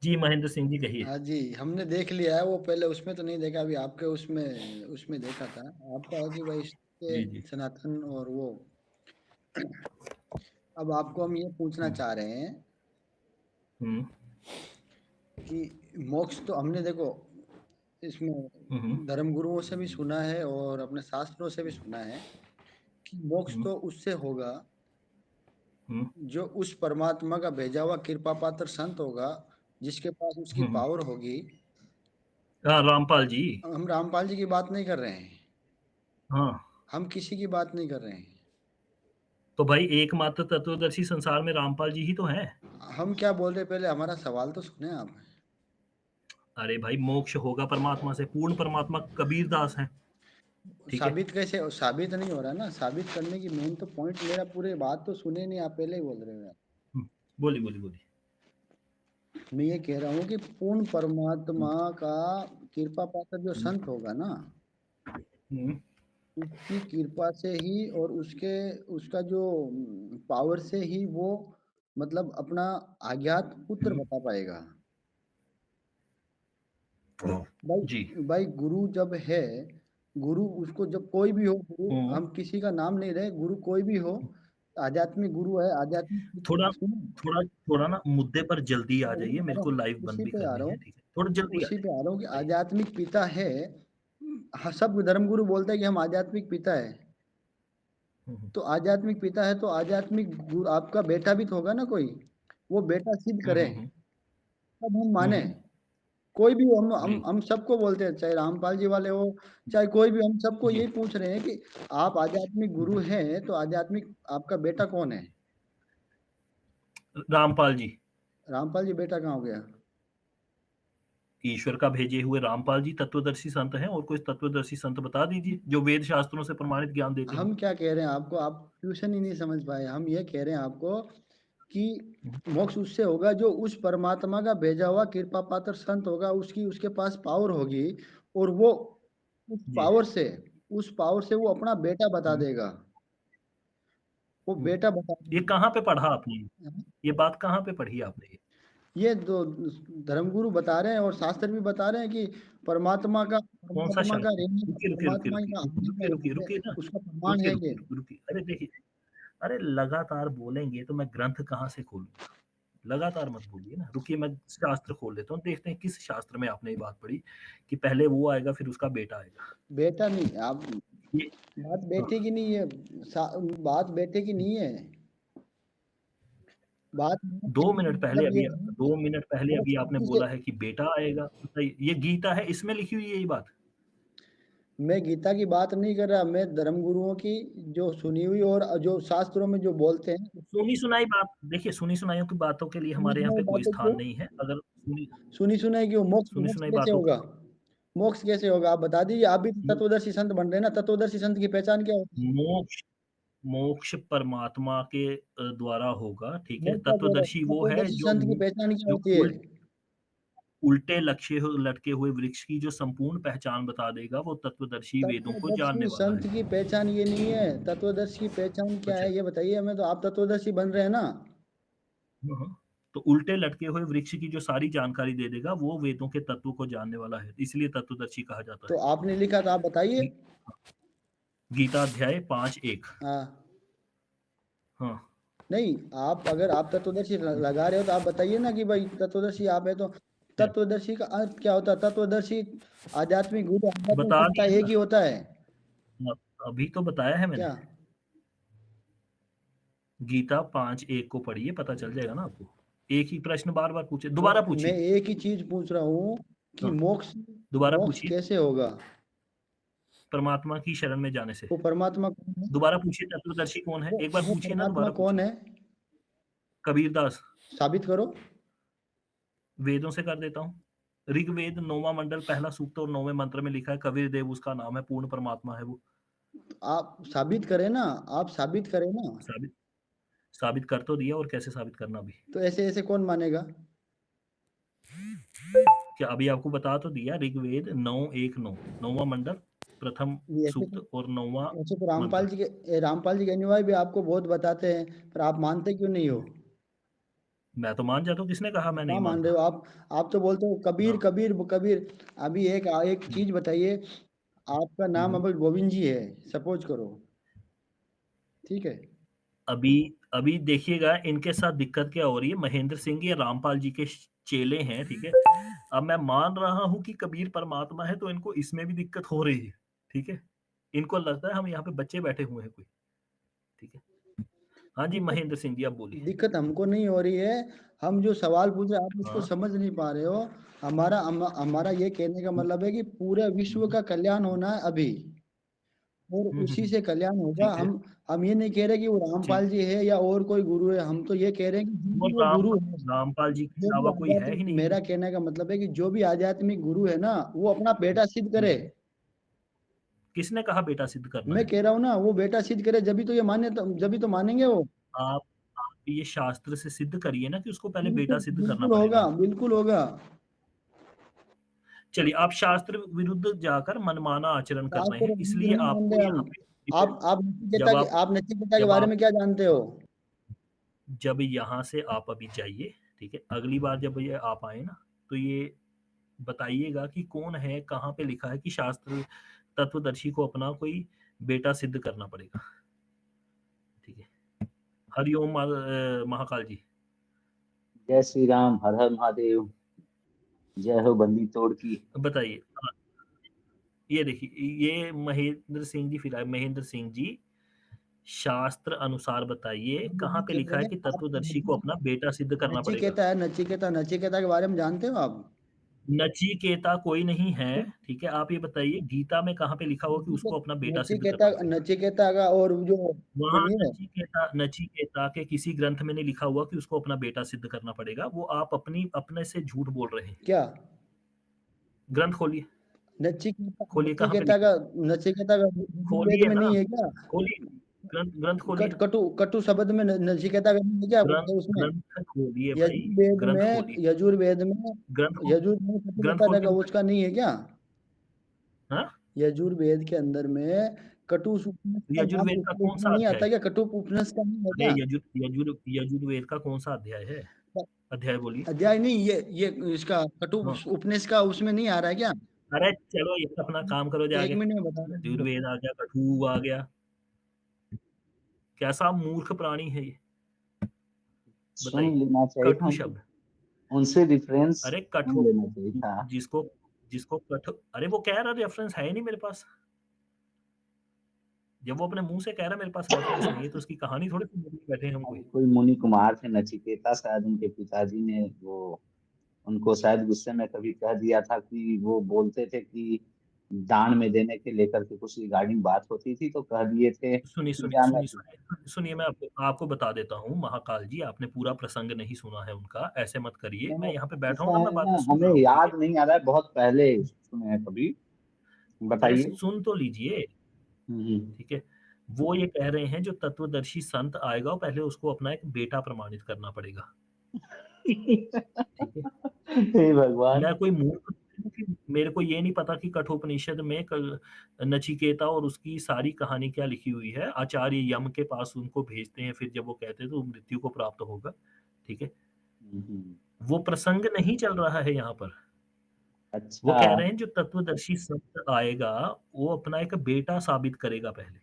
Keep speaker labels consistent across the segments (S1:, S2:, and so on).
S1: जी महेंद्र सिंह जी कहिए।
S2: हाँ जी, हमने देख लिया है वो, पहले उसमें तो नहीं देखा, अभी आपके उसमें उसमें देखा था। आपका है कि भाई
S1: जी जी।
S2: सनातन और वो। अब आपको हम ये पूछना
S1: हम्म
S2: चाह रहे हैं
S1: हम्म
S2: कि मोक्ष तो हमने देखो
S1: हम्म
S2: इसमें धर्म गुरुओं से भी सुना है और अपने शास्त्रों से भी सुना है कि मोक्ष
S1: हम्म
S2: तो उससे होगा
S1: हम्म
S2: जो उस परमात्मा का भेजा हुआ कृपा पात्र संत होगा, जिसके पास उसकी
S1: हम्म।
S2: पावर होगी।
S1: हाँ रामपाल जी।
S2: हम रामपाल जी की बात नहीं कर रहे हैं,
S1: हाँ
S2: हम किसी की बात नहीं कर रहे हैं।
S1: तो भाई एकमात्र तत्वदर्शी संसार में रामपाल जी ही तो हैं।
S2: हम क्या बोल रहे, पहले हमारा सवाल तो सुने आप।
S1: अरे भाई मोक्ष होगा परमात्मा से, पूर्ण परमात्मा कबीर दास हैं। ठीक है।
S2: साबित कैसे, साबित नहीं हो रहा ना, साबित करने की मेन तो पॉइंट, मेरा पूरे बात तो सुने नहीं, आप पहले ही बोल रहे हो यार।
S1: बोलिए बोलिए बोलिए।
S2: मैं ये कह रहा हूँ कि पूर्ण
S1: हम्म
S2: परमात्मा का कृपा पात्र जो
S1: हम्म
S2: संत होगा ना,
S1: हम्म
S2: उसकी कृपा से ही और उसके उसका जो पावर से ही वो मतलब अपना अज्ञात पुत्र
S1: हम्म,
S2: बता पाएगा।
S1: जी।
S2: भाई गुरु जब है, गुरु उसको जब कोई भी हो, गुरु
S1: हम्म,
S2: हम किसी का नाम नहीं रहे, गुरु कोई भी हो, आध्यात्मिक गुरु है,
S1: थोड़ा
S2: आध्यात्मिक सुनो,
S1: थोड़ा थोड़ा ना मुद्दे पर जल्दी आ
S2: मैं वही
S1: जाइए,
S2: आ
S1: मेरे
S2: रहा
S1: को
S2: हूँ,
S1: लाइव बंद
S2: उसी
S1: भी
S2: पे आ
S1: करनी
S2: रहा
S1: है।
S2: हूँ,
S1: ठीक है, थोड़ा जल्दी आ
S2: उसी पे आ
S1: जाइए।
S2: रहा हूँ कि
S1: बताइए।
S2: आध्यात्मिक पिता है। हाँ, सब धर्मगुरु बोलते हैं कि हम आध्यात्मिक पिता है।
S1: हम्म
S2: तो आध्यात्मिक पिता है तो आध्यात्मिक गुरु आपका बेटा भी तो होगा ना कोई, वो बेटा सिद्ध
S1: हम्म
S2: करे,
S1: हम्म
S2: तब हम
S1: हम्म
S2: माने।
S1: हम्म,
S2: कोई भी हो, हम
S1: जी।
S2: हम हम सबको बोलते हैं, चाहे रामपाल जी वाले हो, चाहे कोई भी, हम सबको
S1: जी।
S2: यही पूछ रहे हैं कि आप आध्यात्मिक गुरु हैं तो आध्यात्मिक आपका बेटा कौन है?
S1: रामपाल जी।
S2: रामपाल जी बेटा कहाँ हो गया?
S1: ईश्वर का भेजे हुए रामपाल जी तत्वदर्शी संत हैं, और कोई तत्वदर्शी संत बता दीजिए जो वेद शास्त्रों से प्रमाणित ज्ञान देते हो।
S2: हम क्या कह रहे हैं आपको, आप ट्यूशन ही नहीं समझ पाए। हम ये कह रहे हैं आपको कि
S1: हम्म,
S2: मोक्ष उससे होगा जो उस परमात्मा का भेजा हुआ कृपा पात्र संत होगा, उसकी उसके पास पावर होगी, और वो उस
S1: जी।
S2: पावर से उस पावर से वो अपना बेटा बता
S1: हम्म,
S2: देगा, वो
S1: हम्म।
S2: बेटा बता
S1: ये कहाँ पे पढ़ा आपने?
S2: देगा।
S1: ये बात कहाँ पे पढ़ी आपने ये?
S2: ये दो धर्मगुरु बता रहे हैं और शास्त्र भी बता रहे हैं कि परमात्मा का
S1: कौन सा
S2: परमात्मा का
S1: शास्त्र?
S2: रहने का,
S1: रुकिए रुकिए रुकिए
S2: परमात्मा
S1: रुकिए
S2: का
S1: रुकिए
S2: आने का
S1: रुकिए
S2: यहाँ
S1: रुकिए
S2: पे
S1: रुकिए ना।
S2: उसका प्रमाण
S1: रुकिए
S2: है कि
S1: रुकिए रुकिए रुकिए, अरे देखिए। अरे लगातार बोलेंगे तो मैं ग्रंथ कहाँ से खोलूंगा? लगातार मत बोलिए ना, रुकिए मैं शास्त्र खोल लेता हूँ, देखते हैं किस शास्त्र में आपने ये बात पढ़ी कि पहले वो आएगा फिर उसका बेटा आएगा।
S2: बेटा नहीं आप,
S1: ये
S2: बात
S1: हाँ,
S2: बेटे की नहीं है, बात बेटे की नहीं है, बात
S1: 2 मिनट पहले
S2: मतलब ये
S1: अभी
S2: है कि
S1: 2 मिनट पहले अभी
S2: मोक्ष
S1: आपने
S2: उसी से।
S1: बोला है कि बेटा आएगा, बताइए ये गीता है इसमें लिखी हुई है ये बात?
S2: मैं गीता की बात नहीं कर रहा, मैं धर्मगुरुओं की जो सुनी हुई और जो शास्त्रों में जो बोलते हैं,
S1: सुनी सुनाई बात देखिए, सुनी सुनाइयों की बातों के लिए
S2: सुनी
S1: हमारे यहाँ
S2: सुनाई
S1: पे कोई
S2: बातें
S1: स्थान
S2: क्यों,
S1: नहीं है। अगर सुनी
S2: सुनी सुनाई क्यों, मोक्ष
S1: सुनी
S2: मोक्ष
S1: सुनाई
S2: कैसे
S1: बातों
S2: होगा? मोक्ष कैसे होगा आप बता दीजिए, आप भी तो
S1: मो-
S2: तत्वदर्शी संत बन रहे हैं ना, तत्वदर्शी संत की पहचान क्या होती है?
S1: मोक्ष मोक्ष परमात्मा के द्वारा होगा। ठीक है,
S2: मैं क्या कह रहा हूँ,
S1: तत्वदर्शी वो है
S2: तत्वदर्शी
S1: जो
S2: संत की पहचान क्या
S1: जो
S2: होती है?
S1: उल्टे लक्ष्य लटके हुए वृक्ष की जो संपूर्ण पहचान बता देगा, वो तत्वदर्शी वेदों को जानने
S2: तत्वदर्शी
S1: वाला
S2: संत
S1: है।
S2: की पहचान ये नहीं है, तत्वदर्शी की पहचान क्या
S1: अच्छा।
S2: है ये बताइए हमें, तो आप तत्वदर्शी बन रहे हैं ना।
S1: हाँ, हाँ। तो उल्टे लटके हुए वृक्ष की जो सारी जानकारी दे देगा, वो वेदों के तत्व को जानने वाला है, इसलिए तत्वदर्शी कहा जाता
S2: तो
S1: है।
S2: आपने लिखा था, आप बताइए।
S1: गी- गीता अध्याय 5:1।
S2: हाँ,
S1: हाँ।
S2: नहीं, आप अगर आप तत्वदर्शी लगा रहे हो तो आप बताइए ना कि भाई तत्वदर्शी आप है तो
S1: क्या?
S2: तत्वदर्शी का अर्थ क्या होता है? तत्वदर्शी आध्यात्मिक गुरु, आध्यात्मिक
S1: बता
S2: पिता
S1: दिया
S2: एक
S1: ना।
S2: ही होता है
S1: अभी तो बताया है मैंने।
S2: क्या?
S1: गीता 5:1 को पढ़िए, पता चल जाएगा ना आपको। एक ही प्रश्न बार बार पूछे,
S2: तो
S1: दोबारा
S2: मैं
S1: पूछिए।
S2: एक ही चीज पूछ रहा हूँ कि
S1: हाँ,
S2: मोक्ष
S1: दोबारा
S2: मोक्ष
S1: पूछिए।
S2: कैसे होगा?
S1: परमात्मा की शरण में जाने से।
S2: वो परमात्मा कौन है?
S1: दोबारा पूछिए, तत्वदर्शी कौन है, एक बार
S2: वो
S1: पूछिए ना,
S2: परमात्मा
S1: दोबारा
S2: कौन
S1: पूछिए।
S2: है?
S1: कबीरदास।
S2: साबित करो।
S1: वेदों से कर देता हूँ। ऋग्वेद 9वां मंडल पहला सूक्त और 9वें मंत्र में लिखा है, कबीर देव उसका नाम है, पूर्ण परमात्मा है वो।
S2: आप साबित करें ना, आप साबित करें ना।
S1: साबित साबित कर तो दिया, और कैसे साबित करना अभी?
S2: तो ऐसे ऐसे कौन मानेगा?
S1: क्या अभी आपको बता तो दिया, ऋग्वेद 9:1-9, 9वां मंडल प्रथम
S2: ये ऐसे
S1: सूक्त और 9वां
S2: ऐसे तो
S1: मंत्र।
S2: रामपाल जी के अनुयायी भी आपको बहुत बताते हैं, पर आप मानते क्यों नहीं हो?
S1: मैं तो मान जाता हूँ, किसने कहा मैं नहीं
S2: कहाँ मान रहे
S1: मानता?
S2: हो आप तो बोलते हो कबीर,
S1: हाँ।
S2: कबीर, कबीर। अभी एक
S1: हुँ,
S2: चीज़ बताइए, आपका
S1: हुँ,
S2: नाम
S1: हुँ।
S2: अगर गोविंद जी है, सपोज़ करो, ठीक है?
S1: अभी अभी देखिएगा इनके साथ दिक्कत क्या हो रही है, महेंद्र सिंह ये रामपाल जी के चेले हैं, ठीक है? अब मैं मान रहा हूँ कि कबीर परमात्मा है, तो इनको इसमें भी दिक्कत हो रही है, ठीक है? इनको लगता है हम यहाँ पे बच्चे बैठे हुए हैं कोई, ठीक है? हाँ जी,
S2: दिक्कत
S1: महेंद्र सिंह जी आप बोलिए।
S2: दिक्कत हमको नहीं हो रही है, हम जो सवाल पूछ रहे हैं आप उसको
S1: हाँ,
S2: समझ नहीं पा रहे हो। हमारा ये कहने का
S1: हुँ,
S2: मतलब है कि पूरे विश्व
S1: हुँ,
S2: का कल्याण होना है अभी, और उसी
S1: हुँ,
S2: से कल्याण होगा।
S1: ठीक है,
S2: हम ये नहीं कह रहे कि वो
S1: ठीक।
S2: रामपाल जी है या और कोई गुरु है, हम तो ये कह रहे हैं कि जो
S1: वो
S2: भी वो गुरु है,
S1: रामपाल जी के
S2: जो भी
S1: अलावा कोई है
S2: आध्यात्मिक,
S1: ही नहीं।
S2: मेरा कहने का मतलब है कि जो भी आध्यात्मिक गुरु है ना, वो अपना बेटा सिद्ध
S1: हुँ,
S2: करे।
S1: हुँ। किसने कहा बेटा सिद्ध करना
S2: मैं
S1: है?
S2: कह रहा हूँ ना, वो बेटा सिद्ध करे, जभी तो मानेंगे वो।
S1: आप आप ये शास्त्र से सिद्ध करिए ना कि उसको पहले बेटा
S2: बिल्कुल,
S1: सिद्ध करना
S2: बिल्कुल होगा,
S1: पड़ेगा।
S2: बिल्कुल होगा।
S1: चलिए, आप शास्त्र विरुद्ध जाकर मनमाना आचरण कर रहे
S2: शास्त्र
S1: हैं,
S2: हिंदू
S1: इसलिए
S2: नहीं मान
S1: आपको
S2: रहे हम।
S1: यहाँ पे डिबेट जब आप
S2: आप नचिकेता के
S1: जब
S2: बारे
S1: आप
S2: में क्या जानते हो?
S1: जब यहाँ से आप अभी जाइए, ठीक है? अगली बार जब ये आप आए ना, तो ये बताइएगा कि कौन है, कहाँ पे लिखा है कि शास्त्र तत्वदर्शी को अपना कोई बेटा सिद्ध करना पड़ेगा, ठीक है? हरि ओम महाकाल जी,
S3: जय श्री राम, हर हर महादेव, जय हो बंदी तोड़ की।
S1: बताइए। हाँ, ये देखिए, ये महेंद्र सिंह जी फिलहाल महेंद्र सिंह जी, शास्त्र अनुसार बताइए
S2: हम
S1: कहाँ
S2: यही
S1: पे
S2: कह
S1: लिखा
S2: रहे
S1: है
S2: हैं,
S1: कि
S2: आप
S1: तत्वदर्शी को अपना बेटा सिद्ध करना पड़ेगा?
S2: नचिकेता है, नचिकेता के बारे में जानते हो आप?
S1: नचिकेता कोई नहीं है,
S2: तो
S1: ठीक है? आप ये बताइए गीता में कहाँ पे लिखा हुआ कि उसको अपना बेटा सिद्ध
S2: नचिकेता
S1: करना पड़ेगा?
S2: नचिकेता का और जो
S1: वहाँ
S2: नहीं है
S1: नचिकेता के किसी ग्रंथ में नहीं लिखा हुआ कि उसको अपना बेटा सिद्ध करना पड़ेगा, वो आप अपने से झूठ बोल रहे हैं।
S2: क्या?
S1: ग्रंथ खोलिए, खोलिए कहाँ पे
S2: नचिकेता
S1: लिखा
S2: का
S1: है?
S2: वेद
S1: खोलिए
S2: में
S1: ना,
S2: नहीं है क्या?
S1: खोलिए, ग्रंथ खोलिए।
S2: कटु शब्द में नचिकेता का नहीं है क्या
S1: ग्रंथ
S2: उसमें?
S1: ग्रंथ खोलिए भाई,
S2: यजुर्वेद
S1: ग्रंथ
S2: में
S1: खोलिए।
S2: यजुर्वेद में
S1: ग्रंथ खो
S2: यजुर्वेद में
S1: ग्रंथ
S2: कटुकथा
S1: खोल के
S2: का
S1: बताइए।
S2: उसका नहीं है क्या?
S1: हाँ?
S2: यजुर्वेद के अंदर में कटु उपनिषद का नाम
S1: यजुर्वेद का
S2: उसमें
S1: कौन-सा
S2: नहीं
S1: अध्याय
S2: आता
S1: है?
S2: क्या? कटु उपनिषद का नहीं है
S1: अरे
S2: क्या?
S1: यजुर्वेद का कौन-सा अध्याय है? अध्याय बोलिए।
S2: अध्याय नहीं, ये इसका कटु
S1: हाँ।
S2: उपनिषद का उसमें नहीं आ रहा है क्या?
S1: अरे चलो यार अपना काम करो
S2: एक
S1: जाके।
S2: मिनट में बता रहे
S1: यजुर्वेद आ गया, कठू आ गया। कैसा मूर्ख प्राणी है ये?
S3: सुन
S1: बताइए।
S3: लेना चाहिए था
S1: कटु
S3: उनको,
S1: शब्द।
S3: उनसे रेफरेंस
S1: अरे
S3: सुन
S1: कठो
S3: लेना चाहिए था।
S1: जिसको जिसको कठ अरे वो कह रहा रेफरेंस है ही नहीं मेरे पास। जब वो अपने मुँह से कह रहा है मेरे पास रेफरेंस नहीं है तो उसकी कहानी थोड़ी सुनने के लिए बैठे हैं हम कोई।
S3: अब कोई मुनि कुमार थे नचिकेता, शायद उनके पिताजी ने वो उनको शायद गुस्से में कभी कह दिया था कि वो बोलते थे कि दान में देने के लेकर के कुछ रिगार्डिंग बात होती थी, तो कह दिए थे
S1: सुनिए,
S3: कि
S1: सुनिए,
S3: जा मैं
S1: सुनिए, सुनिए, सुनिए मैं आपको आपको बता देता हूँ महाकाल जी, आपने पूरा प्रसंग नहीं सुना है उनका, ऐसे मत करिए। मैं
S3: मैंने
S1: यहाँ पे बैठा हूँ
S3: ऐसा
S1: ना, मैं
S3: है ना,
S1: बातें सुन
S3: हमें
S1: रहा हूँ, ठीक है?
S3: याद नहीं आ रहा है, बहुत पहले सुने हैं कभी।
S1: अरे
S3: बताइए।
S1: सुन तो लीजिए,
S3: हम्म।
S1: ठीक है? वो ये कह रहे हैं जो तत्वदर्शी संत आएगा, वो पहले उसको अपना एक बेटा प्रमाणित करना पड़ेगा, ठीक है?
S3: हे भगवान।
S1: मैं कोई मूर्ख नहीं हूँ कि मेरे को ये नहीं पता कि कठोपनिषद में नचिकेता और उसकी सारी कहानी क्या लिखी हुई है। आचार्य यम के पास उनको भेजते हैं, फिर जब वो कहते हैं तो मृत्यु को प्राप्त होगा, ठीक है?
S3: हम्म।
S1: वो प्रसंग नहीं चल रहा है यहाँ पर। वो
S3: अच्छा।
S1: कह रहे हैं जो तत्वदर्शी संत आएगा, वो अपना एक बेटा साबित करेगा पहले।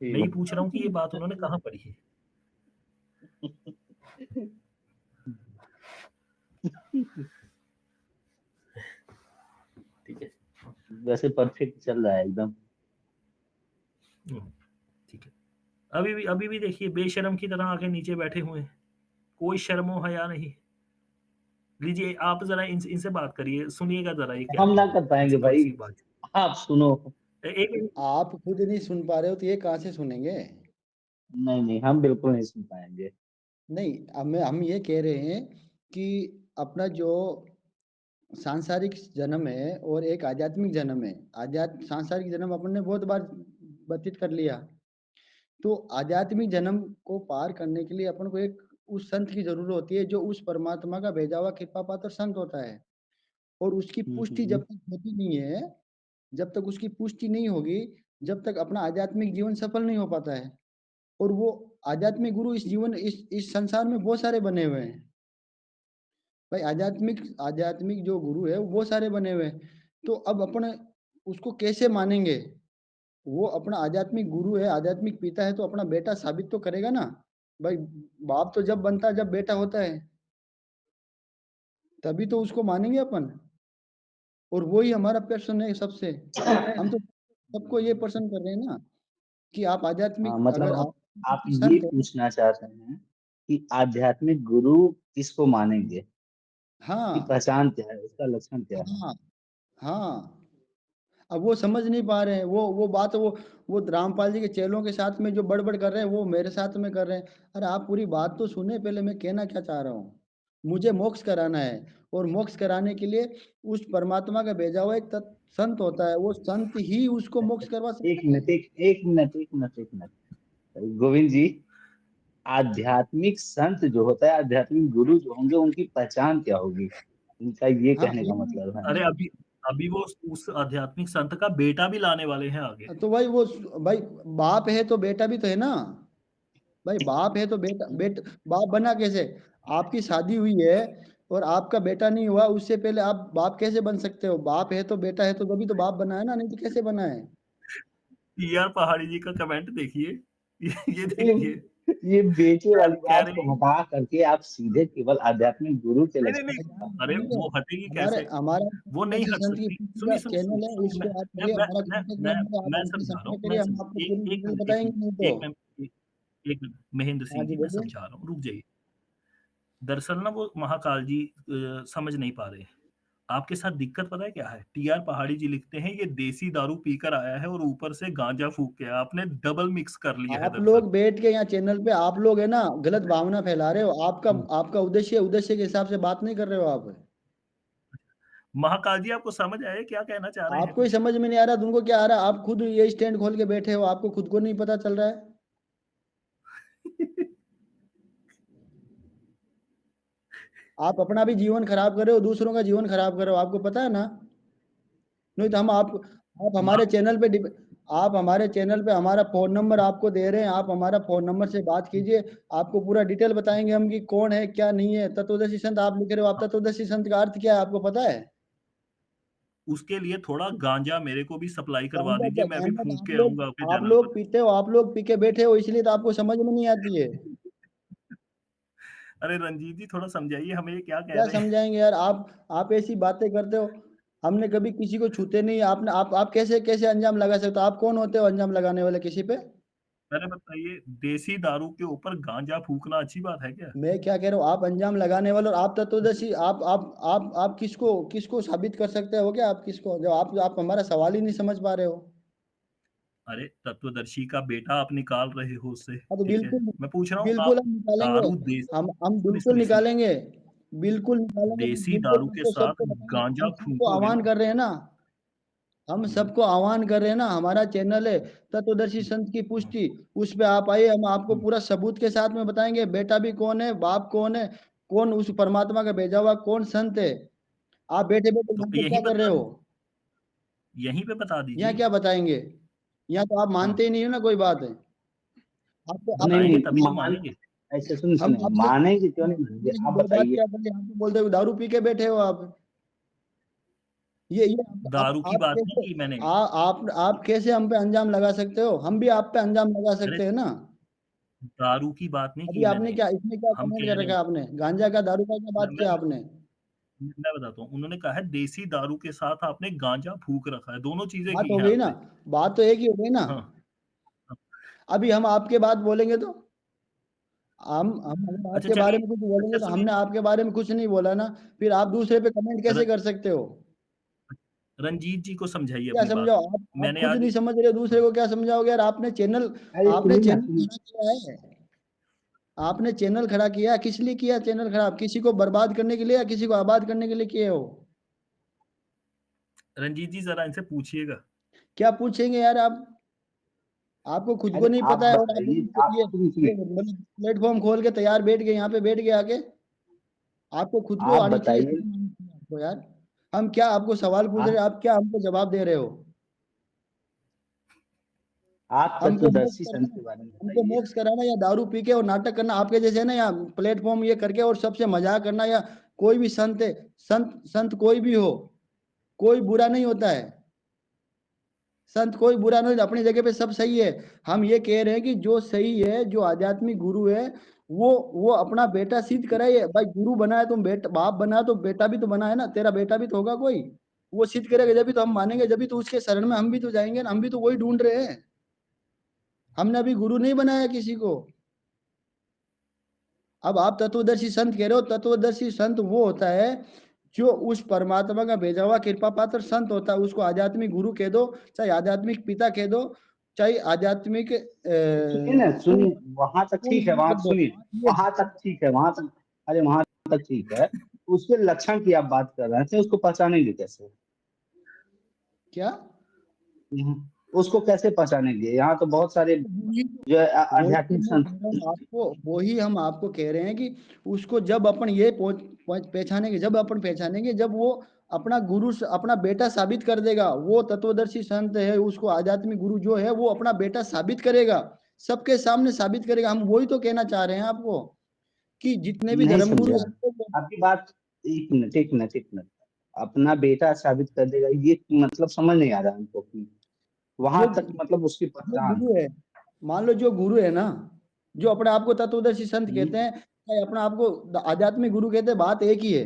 S3: हे
S1: मैं ये पूछ रहा हूँ कि ये बात उन्होंने
S3: भगवान।
S1: कहाँ पढ़ी है? ठीक है?
S3: वैसे परफेक्ट चल रहा है एकदम।
S1: हुँ, ठीक है। अभी भी देखिए बेशर्म की तरह आके नीचे बैठे हुए हैं। कोई शर्म व हया नहीं। लीजिए आप ज़रा इनसे बात करिए, सुनिएगा ज़रा ये क्या
S3: हम ना
S1: बोल रहे
S3: कर
S1: हैं।
S3: पाएंगे
S1: इनसे
S3: भाई,
S1: थोड़ी-सी बात
S3: आप सुनो।
S1: एक मिनट
S2: आप खुद नहीं सुन पा रहे हो तो ये कहाँ से सुनेंगे?
S3: नहीं नहीं, हम बिल्कुल नहीं सुन पाएंगे।
S2: नहीं, हम ये कह रहे हैं कि अपना जो सांसारिक जन्म है और एक आध्यात्मिक जन्म है। सांसारिक जन्म अपन ने बहुत बार व्यतीत कर लिया। तो आध्यात्मिक जन्म को पार करने के लिए अपन को एक उस संत की ज़रूरत होती है, जो उस परमात्मा का भेजा हुआ कृपा पात्र संत होता है। और उसकी पुष्टि
S3: हम्म।
S2: जब तक होती नहीं है, जब तक उसकी पुष्टि नहीं होगी, जब तक अपना आध्यात्मिक जीवन सफल नहीं हो पाता है। और वो आध्यात्मिक गुरु इस संसार में बहुत सारे बने हुए हैं। भाई आध्यात्मिक जो गुरु है वो सारे बने हुए हैं। तो अब अपन उसको कैसे मानेंगे? वो अपना आध्यात्मिक गुरु है, आध्यात्मिक पिता है, तो अपना बेटा साबित तो करेगा ना। भाई बाप तो जब बनता है जब बेटा होता है, तभी तो उसको मानेंगे अपन। और वो ही हमारा प्रश्न है सबसे। हम तो सबको ये प्रश्न कर रहे हैं ना कि आप
S3: हाँ,
S2: आध्यात्मिक,
S3: मतलब
S2: अगर
S3: आप
S2: आप
S3: ये
S2: संत है।
S3: पूछना चाहते हैं कि आध्यात्मिक गुरु किसको मानेंगे, उसकी
S2: हाँ,
S3: पहचान क्या है, उसका लक्षण क्या है?
S2: हाँ, हाँ। अब वो समझ नहीं पा रहे हैं, वो बात, वो रामपाल जी के चेलों के साथ में जो बड़बड़ कर रहे हैं वो मेरे साथ में कर रहे हैं। अरे आप पूरी बात तो सुने पहले, मैं कहना क्या चाह रहा हूँ। मुझे मोक्ष कराना है, और मोक्ष कराने के लिए उस परमात्मा का भेजा हुआ एक संत होता है, वो संत ही उसको मोक्ष करवा
S3: एक
S2: सकता है।
S3: मिनट, एक मिनट। गोविंद जी, आध्यात्मिक संत जो होता है, आध्यात्मिक गुरु जो होंगे, उनकी पहचान क्या होगी? उनका ये
S2: हाँ,
S3: कहने का मतलब है।
S1: अरे अभी अभी वो उस आध्यात्मिक संत का बेटा भी लाने वाले हैं आगे।
S2: तो भाई बाप है तो बेटा भी तो है ना। भाई बाप है तो बाप बना कैसे? आपकी शादी हुई है और आपका बेटा नहीं हुआ, उससे पहले आप बाप कैसे बन सकते हो? बाप है तो बेटा है, तो तभी तो बाप बना है ना, नहीं तो कैसे बना है?
S1: यार पहाड़ी जी का कमेंट देखिए, ये
S3: ये
S1: देखिए,
S3: ये बेटे वाली
S1: कह
S3: बात
S1: रहे
S3: को
S1: हैं
S3: हटा करके आप सीधे केवल आध्यात्मिक गुरु के
S1: नहीं नहीं
S3: लक्षण
S1: नहीं,
S3: की बात कर
S1: अरे
S3: रहे
S1: वो
S3: हैं।
S1: हटेगी
S2: हमारे
S1: कैसे?
S2: हमारा
S1: वो नहीं हट
S2: संत की
S1: सकती।
S2: पुष्टि का
S1: सुनिए सुनिए
S2: चैनल है,
S1: सुनिए
S2: उस
S1: सुनिए,
S2: पे आप चलिए, हमारा कांटेक्ट नंबर है, आप
S1: मैं
S2: हमसे
S1: समझा रहा हूँ,
S2: संपर्क करिए, हम आपको पूरी डिटेल बताएंगे। नहीं तो
S1: एक मिनट महेंद्र
S2: हाँ
S1: सिंह
S2: जी,
S1: जी, मैं
S2: बोलिए।
S1: समझा रहा हूँ, रुक जाइए। दरअसल ना वो महाकाल जी समझ नहीं पा रहे हैं। आपके साथ दिक्कत पता है क्या है? टीआर पहाड़ी जी लिखते हैं ये देसी दारू पीकर आया है और ऊपर से गांजा फूक के आया। आपने डबल मिक्स कर लिया है
S2: आप
S1: दरअसल।
S2: लोग बैठ के यहाँ चैनल पे आप लोग है ना गलत भावना फैला रहे हो। आपका
S1: हम्म।
S2: आपका उद्देश्य के हिसाब से बात नहीं कर रहे हो आप।
S1: महाकाल जी आपको समझ आए क्या कहना चाह रहे हैं
S2: आपको ही
S1: कुछ?
S2: समझ में नहीं आ रहा, तुमको क्या आ रहा? आप खुद ये स्टैंड खोल के बैठे हो, आपको खुद को नहीं पता चल रहा है। आप अपना भी जीवन खराब कर रहे हो, दूसरों का जीवन खराब कर रहे हो, आपको पता है ना। नहीं तो हम आप
S1: महा-
S2: हमारे चैनल पे आप हमारे चैनल पे हमारा फोन नंबर आपको दे रहे हैं, आप हमारा फोन नंबर से बात कीजिए। आपको पूरा डिटेल बताएंगे हम कि कौन है क्या नहीं है। तत्वदर्शी संत आप लिख रहे हो, आप तत्वदर्शी संत का अर्थ क्या है आपको पता है?
S1: उसके लिए थोड़ा गांजा मेरे को भी सप्लाई करवा
S2: गांजा
S1: दीजिए,
S2: क्या?
S1: मैं भी
S2: गांजा तो
S1: फूक
S2: आप
S1: के
S2: लोग
S1: आऊंगा आपके
S2: आप
S1: चैनल
S2: लोग
S1: पर।
S2: पीते हो, आप लोग पी के बैठे हो, इसलिए तो आपको समझ में नहीं आती है।
S1: अरे रंजीत जी थोड़ा समझाइए हमें ये क्या कह
S2: क्या
S1: रहे हैं।
S2: समझाएंगे यार? आप ऐसी बातें करते हो। हमने कभी किसी को छूते नहीं। आपने आप कैसे कैसे अंजाम लगा सकते हो? आप कौन होते हो अंजाम लगाने वाले किसी पे?
S1: मैंने बताइए, देसी दारू के ऊपर गांजा फूकना अच्छी बात है क्या?
S2: मैं क्या कह रहा हूँ, आप अंजाम लगाने वाले, और आप तत्वदर्शी, आप किसको किसको साबित कर सकते हो क्या? आप किसको, जो आप हमारा सवाल ही नहीं समझ पा रहे हो।
S1: अरे तत्वदर्शी का बेटा आप निकाल रहे हो उससे,
S2: हाँ तो
S1: ठीक है?
S2: बिल्कुल,
S1: मैं पूछ रहा हूँ
S2: बिल्कुल
S1: आप
S2: हम निकालेंगे।
S1: दारू देसी
S2: हम
S1: सुनिए
S2: बिल्कुल
S1: सुनिए सुनिए,
S2: निकालेंगे, बिल्कुल निकालेंगे।
S1: देसी
S2: बिल्कुल
S1: दारू के
S2: हमको
S1: साथ
S2: सबको बताएंगे,
S1: गांजा
S2: हम सबको
S1: फूकोगे
S2: आह्वान
S1: ना?
S2: कर रहे हैं ना। हम
S1: हम्म,
S2: सबको आह्वान कर रहे हैं ना, हमारा चैनल है तत्वदर्शी
S1: हम्म,
S2: संत की
S1: हम्म,
S2: पुष्टि। उस पे आप आइए, हम आपको
S1: हम्म।
S2: पूरा सबूत के साथ में बताएंगे बेटा भी कौन है, बाप कौन है, कौन उस परमात्मा का भेजा हुआ कौन संत है। आप बैठे बैठे
S1: तो
S2: यहाँ पे क्या कर रहे हो?
S1: यहीं पे बता
S2: यहाँ
S1: दीजिए।
S2: क्या बताएंगे? यहाँ तो आप
S1: हाँ,
S2: मानते ही नहीं हो ना कोई बात है। आपको आप
S3: नहीं
S1: बताएंगे
S3: नहीं,
S1: तभी तो
S3: मान
S1: मानेंगे।
S3: ऐसे सुन
S2: हम
S3: सुने,
S2: आपसे
S3: मानेंगे क्यों नहीं मानेंगे, आप
S2: दो बात
S3: बताइए।
S2: क्या बोले, यहाँ पे बोलते हो दारू पी के बैठे हो आप। ये
S1: दारू की
S2: आप
S1: बात नहीं
S2: कैसे
S1: की मैंने।
S2: आप कैसे हम पे अंजाम लगा सकते हो? हम भी आप पे अंजाम लगा
S1: अरे
S2: सकते हैं ना।
S1: दारू की बात नहीं
S2: अभी
S1: की
S2: आपने
S1: मैंने।
S2: क्या इसमें क्या
S1: हम
S2: कमेंट
S1: कह
S2: कर
S1: रहे
S2: रखा
S1: हैं,
S2: है आपने? गांजा का, दारू का क्या
S1: मैं
S2: बात
S1: मैं
S2: किया आपने?
S1: मैं बताता हूँ, उन्होंने कहा है देसी दारू के साथ आपने गांजा फूक रखा है, दोनों चीजें
S2: बात
S1: की
S2: हो
S1: हैं
S2: गई ना,
S1: आपने।
S2: बात तो एक ही हो गई ना।
S1: हाँ,
S2: अभी हम आपके बात बोलेंगे तो हम अगर
S1: अच्छा
S2: आपके बारे
S1: चलिए,
S2: में कुछ बोलेंगे
S1: अच्छा
S2: तो
S1: सुनिए,
S2: हमने आपके बारे में कुछ नहीं बोला ना। फिर आप दूसरे पे कमेंट कैसे
S1: र-
S2: कर सकते हो?
S1: रंजीत जी को समझाइए
S2: क्या
S1: अपनी बात
S2: समझाओ?
S1: को।
S2: आप
S1: मैंने
S2: खुद
S1: आज
S2: नहीं समझ रहे, दूसरे को क्या समझाओगे यार?
S3: अरे
S2: आपने
S3: सुनिए ना,
S2: चैनल
S3: सुनिए।
S2: खड़ा किया है। आपने चैनल खड़ा किया, किस लिए किया चैनल खड़ा? आप किसी को बर्बाद करने के लिए या किसी को आबाद करने के लिए किए हो?
S1: रंजीत जी जरा इनसे पूछिएगा।
S2: क्या पूछेंगे यार आप? आपको खुद को
S3: अरे
S2: नहीं
S3: आप
S2: पता है, और आप
S3: बताइए, आप सुनिए सुनिए,
S2: मतलब प्लेटफॉर्म खोल के तैयार बैठ गए, यहाँ पे बैठ गए आके। आपको खुद को
S3: आप
S2: आनी चाहिए,
S3: बताइए।
S2: शर्म आनी चाहिए आपको यार। हम क्या आपको सवाल पूछ रहे
S3: आप
S2: हैं, आप क्या हमको जवाब दे रहे हो?
S3: आप
S2: हमको मोक्ष
S3: तत्वदर्शी संत
S2: कराना,
S3: के बारे में
S2: हमको
S3: बताइए।
S2: मोक्ष कराना या दारू पी के और नाटक करना आपके जैसे ना, या प्लेटफॉर्म ये करके और सबसे मजाक करना, या कोई भी संत है, संत कोई भी हो, कोई बुरा नहीं होता है। संत कोई बुरा नहीं, अपनी जगह पे सब सही है। हम ये कह रहे हैं कि जो सही है, जो आध्यात्मिक गुरु है, वो अपना बेटा सिद्ध कराइए। भाई गुरु बनाया तुम, बेटा बाप बनाया तो बेटा भी तो बना है ना, तेरा बेटा भी तो होगा कोई। वो सिद्ध करेगा जब भी तो हम मानेंगे, जब भी तो उसके शरण में हम भी तो जाएंगे ना, हम भी तो वही ढूंढ रहे हैं। हमने अभी गुरु नहीं बनाया किसी को। अब आप तत्वदर्शी संत कह रहे हो, तत्वदर्शी संत वो होता है जो उस परमात्मा का भेजा हुआ कृपा पात्र संत होता है। उसको आध्यात्मिक गुरु कह दो, चाहे आध्यात्मिक पिता कह दो, चाहे आध्यात्मिक
S3: सुनिए ना, सुनिए, वहां तक ठीक है, वहां सुनिए,
S2: ये
S3: वहां तक ठीक है, वहां तक, अरे वहां तक ठीक है। उसके लक्षण की आप बात कर रहे थे, उसको पहचानेंगे कैसे?
S2: क्या
S3: यहाँ उसको कैसे पहचानेंगे? यहाँ तो बहुत सारे
S2: वही
S3: जो है
S2: वही तो
S3: आध्यात्मिक
S2: मैं
S3: संत।
S2: कह रहा हूँ आपको, वही हम आपको कह रहे हैं कि उसको जब अपन ये पहचानेंगे, जब अपन पहचानेंगे, जब वो अपना गुरु अपना बेटा साबित कर देगा। वो तत्वदर्शी संत है, उसको आध्यात्मिक गुरु जो है वो अपना बेटा साबित करेगा, सबके सामने साबित करेगा। हम वही तो कहना चाह रहे हैं आपको कि जितने भी
S3: नहीं
S2: धर्मगुरु
S3: समझा
S2: हैं,
S3: आपकी बात। एक मिनट, एक मिनट, एक मिनट। अपना बेटा साबित कर देगा, ये मतलब समझ नहीं आ रहा हमको कि
S2: जो
S3: वहां तक मतलब उसकी
S2: जो
S3: पहचान।
S2: गुरु है, मान लो जो गुरु है ना, जो अपने आप को तत्वदर्शी संत कहते
S3: हम्म,
S2: हैं, चाहे अपने आप को आध्यात्मिक गुरु कहते हैं, बात एक ही है।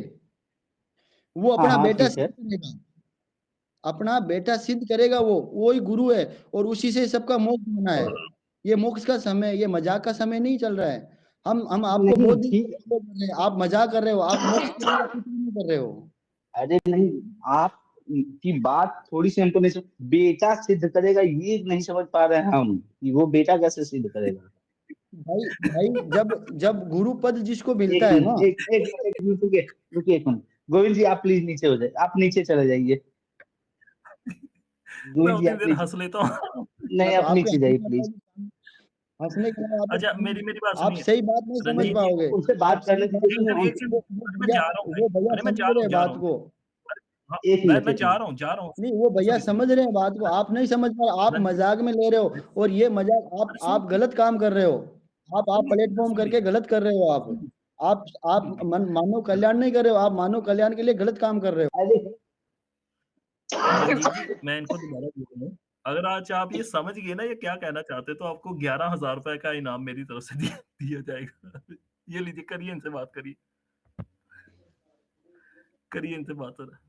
S2: वो
S3: हाँ
S2: अपना
S3: हाँ
S2: बेटा
S3: ठीक है।
S2: सिद्ध करेगा, अपना बेटा सिद्ध करेगा। वो ही गुरु है, और उसी से सबका मोक्ष होना है। ये मोक्ष का समय, ये मजाक का समय नहीं चल रहा है। हम आपको
S3: नहीं
S2: बहुत दिन से
S3: ठीक।
S2: follow कर रहे हैं, आप मजाक कर रहे हो, आप मोक्ष के लिए कुछ भी नहीं कर रहे हो।
S3: अरे नहीं, आप की बात थोड़ी सी हमको नहीं समझ, बेटा सिद्ध करेगा ये नहीं समझ पा रहे हैं हम कि वो बेटा कैसे सिद्ध करेगा।
S2: भाई भाई जब जब गुरु पद जिसको
S3: एक
S2: मिलता है ना,
S3: मिनट, एक मिनट रुकिए, रुकिए एक मिनट। गोविंद जी आप प्लीज नीचे हो जाए, आप नीचे चले जाइए।
S1: मैं
S3: गोविंद जी
S1: उतनी
S3: आप
S1: देर
S3: नीचे,
S1: हँस लेता हूँ।
S2: हाँ,
S3: नहीं
S2: तो
S3: आप
S2: आपके
S3: नीचे जाइए प्लीज।
S2: हंसने के अलावा
S1: अच्छा मेरी मेरी बात
S2: आप
S1: सुनिए।
S2: सही बात नहीं समझ
S1: रंजीत जी,
S2: पाओगे।
S3: उनसे
S2: आप
S3: बात
S2: सही
S3: करने
S2: बात
S3: दीजिए,
S2: नहीं
S3: सुनिए
S1: एक
S3: उनसे।
S1: सेकंड। अरे मैं जा रहा हूँ भाई।
S2: वो भैया
S1: अरे मैं
S2: समझ
S1: जा रहा
S2: रहे
S1: हूँ,
S2: हैं
S1: जा रहा
S2: बात
S1: हूँ।
S2: को।
S1: अरे हाँ,
S3: एक
S1: मैं
S3: मिनट,
S1: मैं
S3: एक
S1: जा
S3: मिनट।
S1: रहा हूँ, जा रहा हूँ।
S2: नहीं, वो
S1: सुनो
S2: भैया
S1: सुनिए
S2: समझ
S1: सुनिए।
S2: रहे हैं बात को, आप नहीं समझ पा रहे, आप
S1: रंजीत,
S2: मजाक में ले रहे हो। और ये मजाक
S1: अरे
S2: आप
S1: सुनो
S2: गलत काम कर रहे हो। आप
S1: सुनिए
S2: प्लेटफॉर्म करके
S1: सुनिए
S2: गलत कर रहे हो।
S1: सुनिए
S2: आप
S1: सुनिए।
S2: मानव कल्याण नहीं कर रहे हो, आप मानव कल्याण के लिए गलत काम कर रहे हो।
S3: अरे
S1: रंजीत जी, मैं इनको दोबारा बोल रहा हूँ, अगर आज आप ये समझ गए ना ये क्या कहना चाहते हैं, तो आपको 11,000 रुपए का इनाम मेरी तरफ से दिया दिया जाएगा। ये लीजिए, करिए इनसे बात करिए। करिए इनसे बात ज़रा।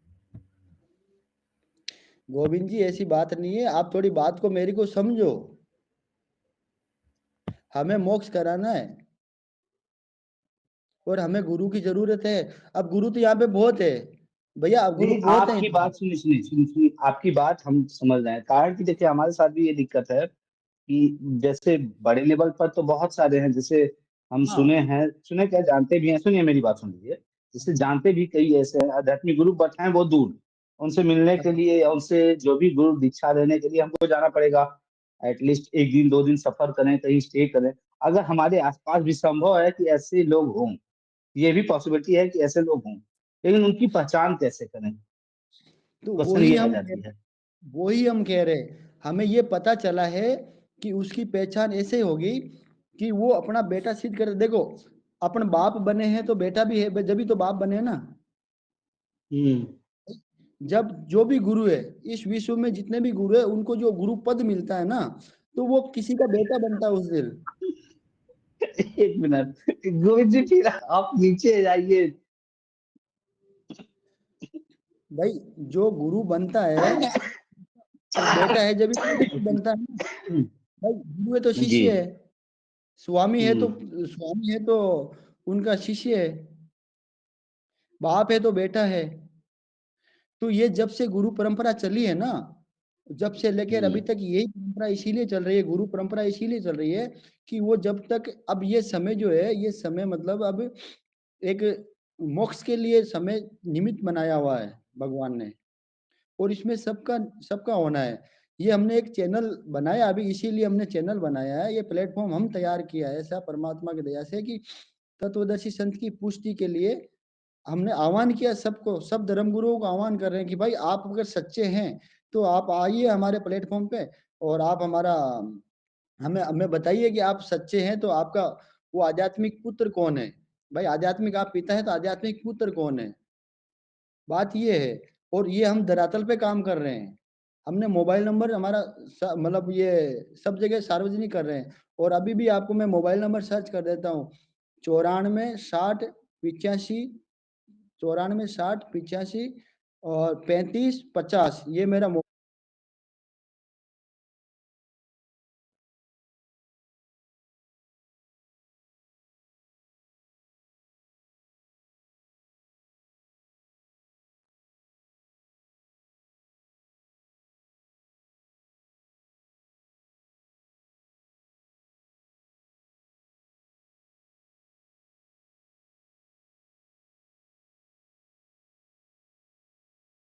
S2: गोविंद जी ऐसी बात नहीं है, आप थोड़ी बात को मेरी को समझो। हमें मोक्ष कराना है, और हमें गुरु की जरूरत है। अब गुरु तो यहाँ पे बहुत है भैया, अब गुरु
S3: नहीं,
S2: बहुत है।
S3: आपकी बात सुनिए, सुनिए सुनिए सुनिए, आपकी बात हम समझ रहे हैं। कारण कि देखिए हमारे साथ भी ये दिक्कत है कि जैसे बड़े लेवल पर तो बहुत सारे हैं, जैसे हम
S2: हाँ
S3: सुने क्या, जानते भी हैं, सुनिए मेरी बात सुन लीजिए। जैसे जानते भी कई ऐसे हैं आध्यात्मिक गुरु, बट हैं वो दूर। उनसे मिलने के लिए या उनसे जो भी गुरु दीक्षा लेने के लिए हमको जाना पड़ेगा। एटलीस्ट एक दिन दो दिन सफर करें, कहीं स्टे करें। अगर हमारे आसपास भी संभव है कि ऐसे लोग हों, ये भी पॉसिबिलिटी है कि ऐसे लोग हों, लेकिन उनकी पहचान कैसे करें?
S2: तो
S3: क्वेश्चन ये आ जाती है।
S2: वही हम कह रहे हैं। हमें ये पता चला है कि उसकी पहचान ऐसे होगी कि वो अपना बेटा सिद्ध कर। देखो, अपन बाप बने हैं तो बेटा भी है, जब भी तो बाप बने हैं ना।
S3: हम्म।
S2: जब जो भी गुरु है इस विश्व में, जितने भी गुरु है, उनको जो गुरु पद मिलता है ना, तो वो किसी का बेटा बनता है उस दिन।
S3: एक मिनट गोविंद जी, फिर आप नीचे जाइए।
S2: भाई जो गुरु बनता है, बेटा है जब भी तो गुरु बनता है ना। भाई गुरु है तो
S3: जी।
S2: शिष्य है, स्वामी है तो
S3: हम्म।
S2: स्वामी है तो उनका शिष्य है, बाप है तो बेटा है। तो ये जब से गुरु परंपरा चली है ना, जब से लेकर अभी
S3: हम्म।
S2: तक यही परंपरा इसीलिए चल रही है, गुरु परंपरा इसीलिए चल रही है कि वो जब तक, अब ये समय जो है, ये समय मतलब अब एक मोक्ष के लिए समय निमित्त बनाया हुआ है भगवान ने। और इसमें सबका सबका होना है। ये हमने एक चैनल बनाया अभी, इसीलिए हमने चैनल बनाया है, ये प्लेटफॉर्म हम तैयार किया है ऐसा परमात्मा की दया से कि तत्वदर्शी संत की पुष्टि के लिए हमने आह्वान किया सबको, सब धर्म गुरुओं को आह्वान कर रहे हैं कि भाई आप अगर सच्चे हैं तो आप आइए हमारे प्लेटफॉर्म पे, और आप हमारा हमें हमें बताइए कि आप सच्चे हैं तो आपका वो आध्यात्मिक पुत्र कौन है। भाई आध्यात्मिक आप पिता है तो आध्यात्मिक पुत्र कौन है? बात ये है। और ये हम धरातल पे काम कर रहे हैं। हमने मोबाइल नंबर हमारा मतलब ये सब जगह सार्वजनिक कर रहे हैं। और अभी भी आपको मैं मोबाइल नंबर सर्च कर देता हूँ, 94 60 85 94 60 85 और 35 50, ये मेरा